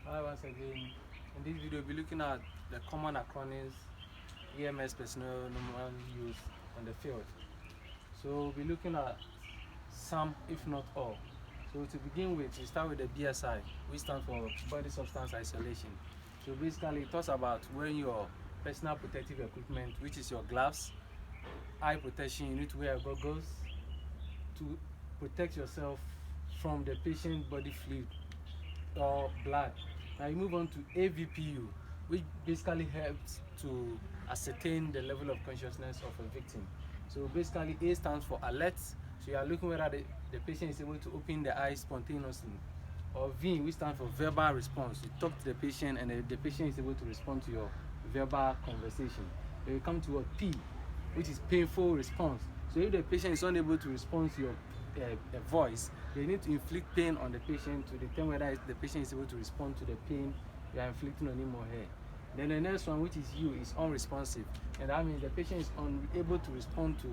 Hi, once again. In this video, we'll be looking at the common acronyms EMS personnel normally use on the field. So we'll be looking at some, if not all. So to begin with, we start with the BSI, which stands for Body Substance Isolation. So basically, it talks about wearing your personal protective equipment, which is your gloves, eye protection. You need to wear goggles to protect yourself from the patient body fluid or blood. Now you move on to AVPU, which basically helps to ascertain the level of consciousness of a victim. So basically, A stands for alert. So you are looking whether the patient is able to open the eyes spontaneously. Or V, which stands for verbal response. You talk to the patient and the patient is able to respond to your verbal conversation. Then you come to a P, which is painful response. So if the patient is unable to respond to your voice, they need to inflict pain on the patient to determine whether the patient is able to respond to the pain you are inflicting on him or her. Then the next one, which is U, is unresponsive, and that means the patient is unable to respond to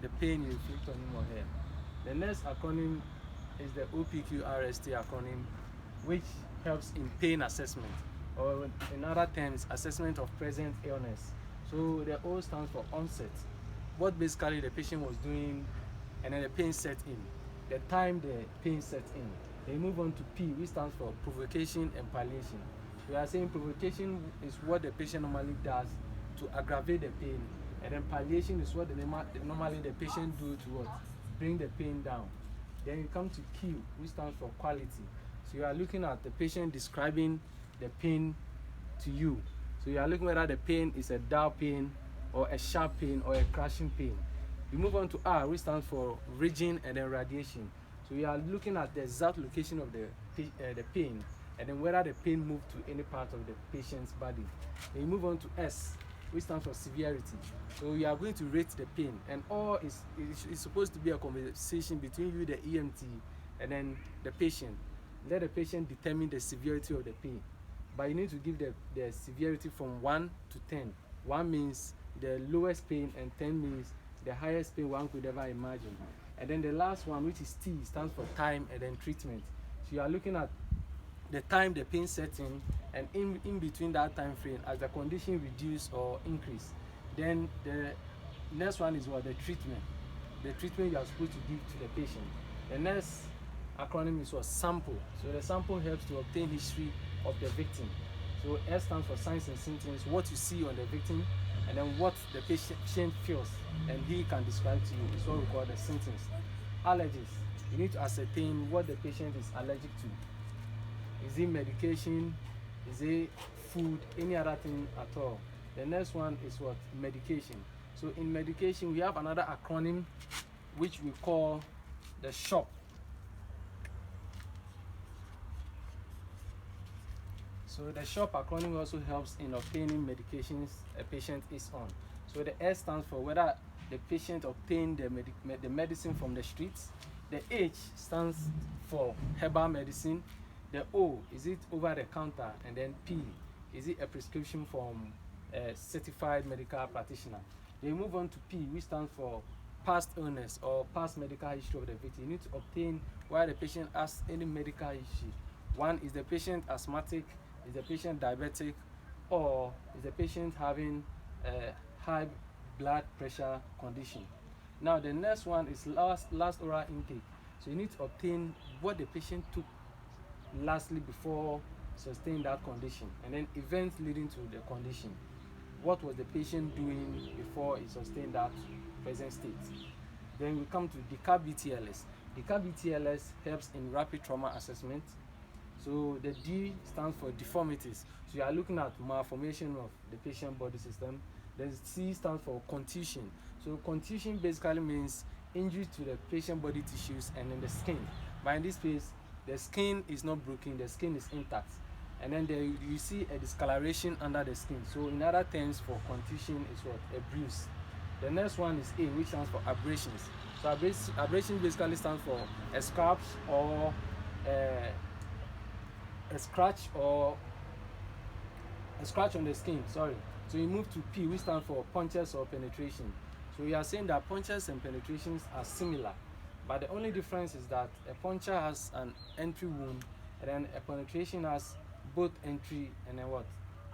the pain you inflict on him or her. The next acronym is the OPQRST acronym, which helps in pain assessment, or in other terms, assessment of present illness. So the O stands for onset, what basically the patient was doing, and then the pain set in, the time the pain set in. They move on to P, which stands for provocation and palliation. We are saying provocation is what the patient normally does to aggravate the pain, and then palliation is what normally the patient do to what? Bring the pain down. Then you come to Q, which stands for quality. So you are looking at the patient describing the pain to you. So you are looking whether the pain is a dull pain or a sharp pain or a crashing pain. We move on to R, which stands for raging and then radiation. So we are looking at the exact location of the pain, and then whether the pain moved to any part of the patient's body. Then you move on to S, which stands for severity. So we are going to rate the pain, and all is supposed to be a conversation between you, the EMT, and then the patient. Let the patient determine the severity of the pain, but you need to give the severity from 1 to 10. 1 means the lowest pain, and 10 means the highest pain one could ever imagine. And then the last one, which is T, stands for time and then treatment. So you are looking at the time the pain sets in, and in between that time frame, as the condition reduce or increase. Then the next one is what? The treatment. The treatment you are supposed to give to the patient. The next acronym is what? Sample. So the sample helps to obtain history of the victim. So S stands for signs and symptoms, what you see on the victim, and then what the patient feels and he can describe to you is what we call the symptoms. Allergies, you need to ascertain what the patient is allergic to. Is it medication? Is it food? Any other thing at all? The next one is what? Medication. So in medication, we have another acronym which we call the SHOP. So the SHOP acronym also helps in obtaining medications a patient is on. So the S stands for whether the patient obtained the medicine from the streets. The H stands for herbal medicine. The O, is it over the counter? And then P, is it a prescription from a certified medical practitioner? They move on to P, which stands for past illness or past medical history of the victim. You need to obtain whether the patient has any medical issue. One, is the patient asthmatic? Is the patient diabetic? Or is the patient having a high blood pressure condition? Now the next one is last oral intake. So you need to obtain what the patient took lastly before sustaining that condition, and then events leading to the condition. What was the patient doing before he sustained that present state? Then we come to DCAP BTLS. DCAP BTLS helps in rapid trauma assessment. So the D stands for deformities. So you are looking at malformation of the patient body system. Then C stands for contusion. So contusion basically means injury to the patient body tissues and in the skin. But in this case, the skin is not broken, the skin is intact. And then you see a discoloration under the skin. So in other terms, for contusion is what? A bruise. The next one is A, which stands for abrasions. So abrasion basically stands for a scratch or a scratch on the skin, sorry. So you move to P, which stands for punctures or penetration. So we are saying that punctures and penetrations are similar, but the only difference is that a puncture has an entry wound and then a penetration has both entry and then what?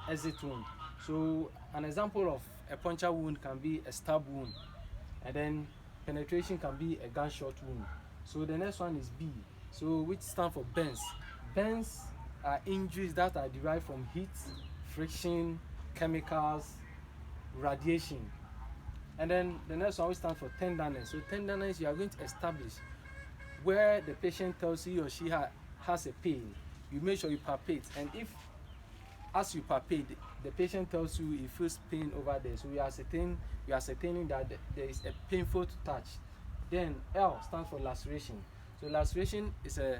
Exit wound. So an example of a puncture wound can be a stab wound, and then penetration can be a gunshot wound. So the next one is B, so which stands for burns. Burns are injuries that are derived from heat, friction, chemicals, radiation. And then the next one which stands for tenderness. So tenderness, you are going to establish where the patient tells you he or she has a pain. You make sure you palpate, and if as you palpate, the patient tells you he feels pain over there, so you are ascertaining that there is a painful to touch. Then L stands for laceration. So laceration is a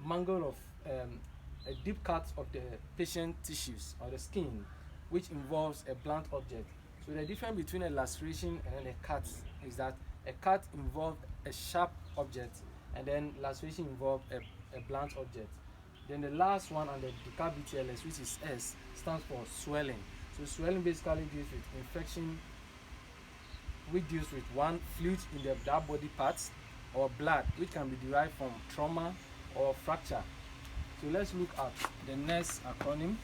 mangle of a deep cut of the patient tissues or the skin, which involves a blunt object. So the difference between a laceration and then a cut is that a cut involves a sharp object, and then laceration involves a blunt object. Then the last one on the BTLS, which is S, stands for swelling. So swelling basically deals with infection, which deals with one, fluid in that body parts, or blood, which can be derived from trauma or fracture. So let's look at the next acronym.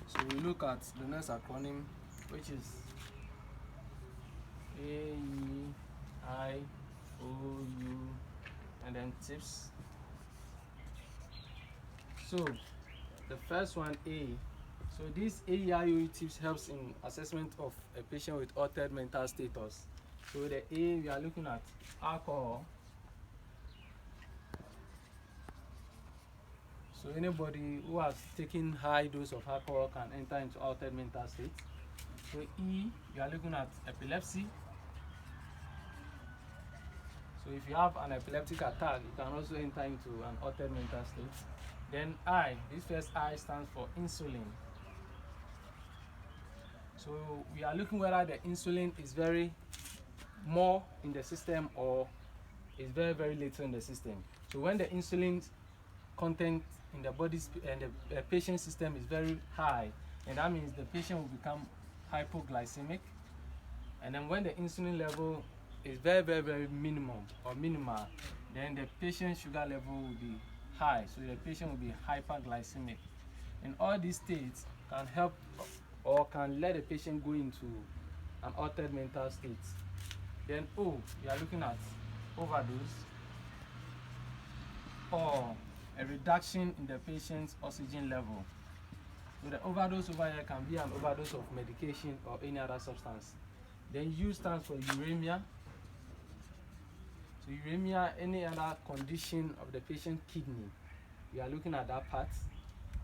So we look at the next acronym, which is AEIOU, and then tips. So the first one, A. So this AEIOU tips helps in assessment of a patient with altered mental status. So the A, we are looking at alcohol. So anybody who has taken high dose of alcohol can enter into altered mental state. So E, you are looking at epilepsy. So if you have an epileptic attack, you can also enter into an altered mental state. Then I, this first I stands for insulin. So we are looking whether the insulin is very more in the system or is very, very little in the system. So when the insulin content in the body's and the patient's system is very high, and that means the patient will become hypoglycemic. And then when the insulin level is very, very, very minimum or minimal, then the patient's sugar level will be high, so the patient will be hyperglycemic. And all these states can help or can let the patient go into an altered mental state. Then O, you are looking at overdose or a reduction in the patient's oxygen level. So the overdose over here can be an overdose of medication or any other substance. Then U stands for uremia. So uremia, any other condition of the patient's kidney, we are looking at that part.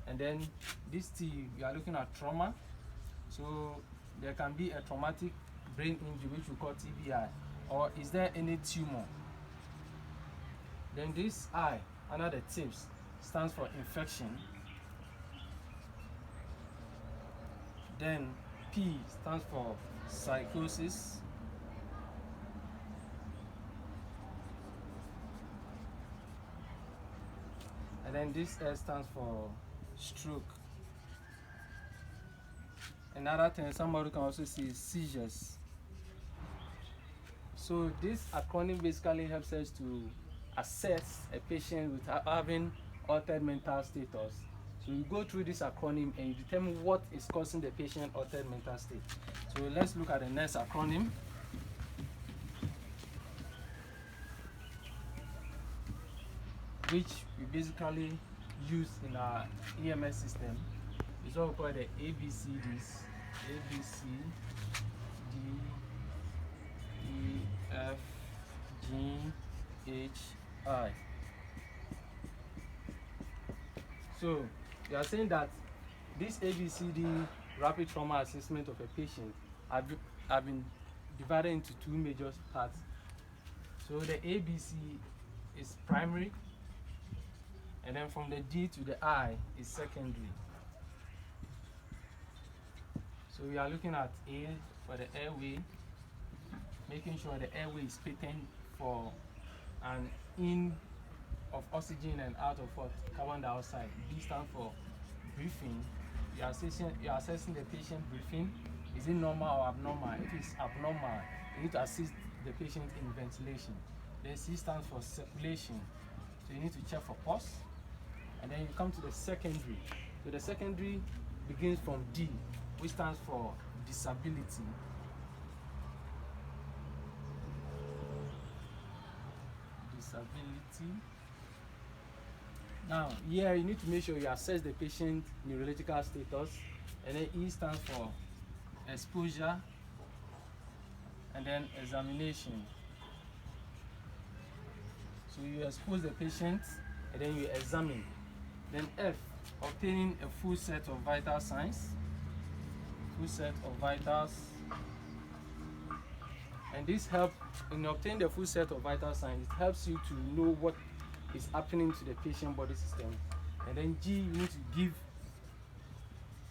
And then this T, we are looking at trauma. So there can be a traumatic brain injury, which we call TBI, or is there any tumor? Then this I, under the tips, stands for infection. Then P stands for psychosis. And then this S stands for stroke. Another thing somebody can also see is seizures. So this acronym basically helps us to assess a patient with having altered mental status. So you go through this acronym and you determine what is causing the patient altered mental state. So let's look at the next acronym. Which we basically use in our EMS system. It's what we call the ABCDs. A, B, C, D, E, F, G, H, I. So we are saying that this ABCD rapid trauma assessment of a patient have been divided into two major parts. So the ABC is primary, and then from the D to the I is secondary. So we are looking at A for the airway, making sure the airway is patent for an in of oxygen and out of what? Carbon dioxide. B stands for breathing. You are assessing the patient breathing. Is it normal or abnormal? If it's abnormal, you need to assist the patient in ventilation. Then C stands for circulation. So you need to check for pulse. And then you come to the secondary. So the secondary begins from D, which stands for disability. Disability. Now, here you need to make sure you assess the patient neurological status. And then E stands for exposure. And then examination. So you expose the patient and then you examine. Then F, obtaining a full set of vital signs. Full set of vitals. And this helps in obtaining the full set of vital signs. It helps you to know what is happening to the patient body system. And then G, you need to give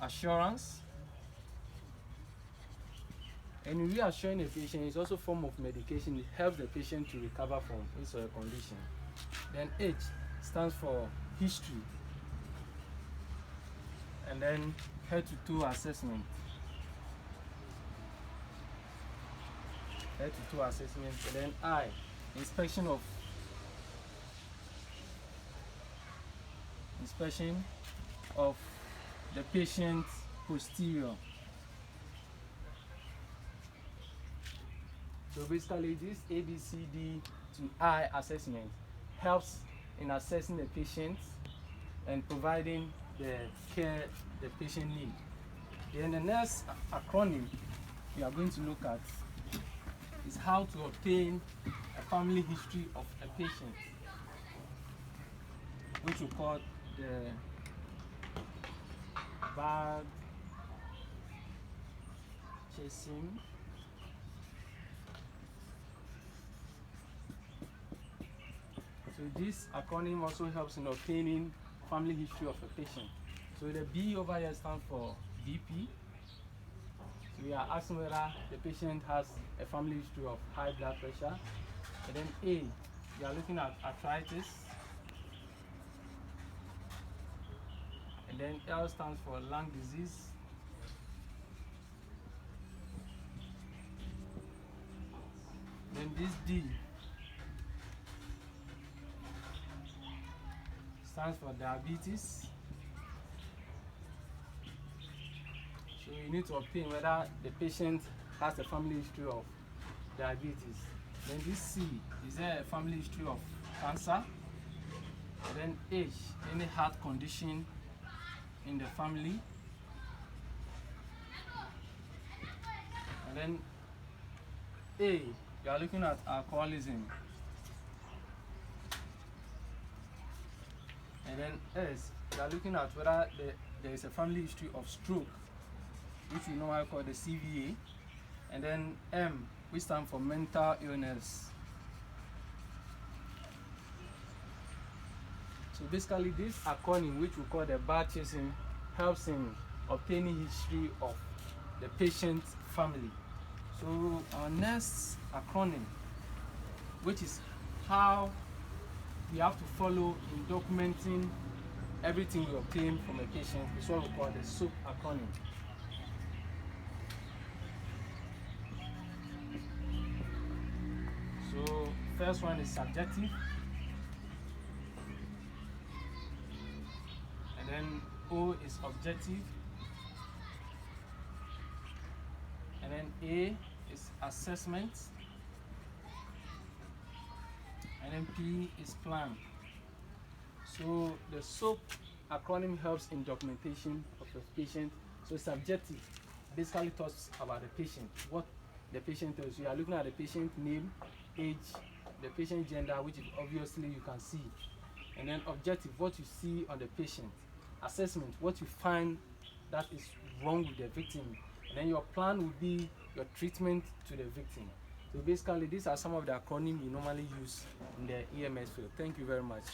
assurance. And reassuring the patient is also a form of medication. It helps the patient to recover from his or her condition. Then H stands for history. And then head to toe assessment. Head to toe assessment. And then I, inspection of the patient's posterior. So basically this ABCD to I assessment helps in assessing the patient and providing the care the patient needs. Then the next acronym we are going to look at is how to obtain a family history of a patient, which we call the bag chasing. So this acronym also helps in obtaining family history of a patient. So the B over here stands for BP. So we are asking whether the patient has a family history of high blood pressure. And then A, we are looking at arthritis. And then L stands for lung disease. Then this D stands for diabetes. So you need to obtain whether the patient has a family history of diabetes. Then this C, is there a family history of cancer? And then H, any heart condition in the family. And then A, you are looking at alcoholism. And then S, you are looking at whether there is a family history of stroke, which we normally call the CVA. And then M, which stands for mental illness. So basically this acronym, which we call the bar chasing, helps in obtaining history of the patient's family. So our next acronym, which is how we have to follow in documenting everything we obtain from a patient, is what we call the SOAP acronym. So first one is subjective, and then O is objective, and then A is assessment, and then P is plan. So the SOAP acronym helps in documentation of the patient. So subjective basically talks about the patient, what the patient tells you. You are looking at the patient name, age, the patient gender, which is obviously you can see. And then objective, what you see on the patient. Assessment, what you find that is wrong with the victim. And then your plan would be your treatment to the victim. So basically these are some of the acronyms we normally use in the EMS field. Thank you very much.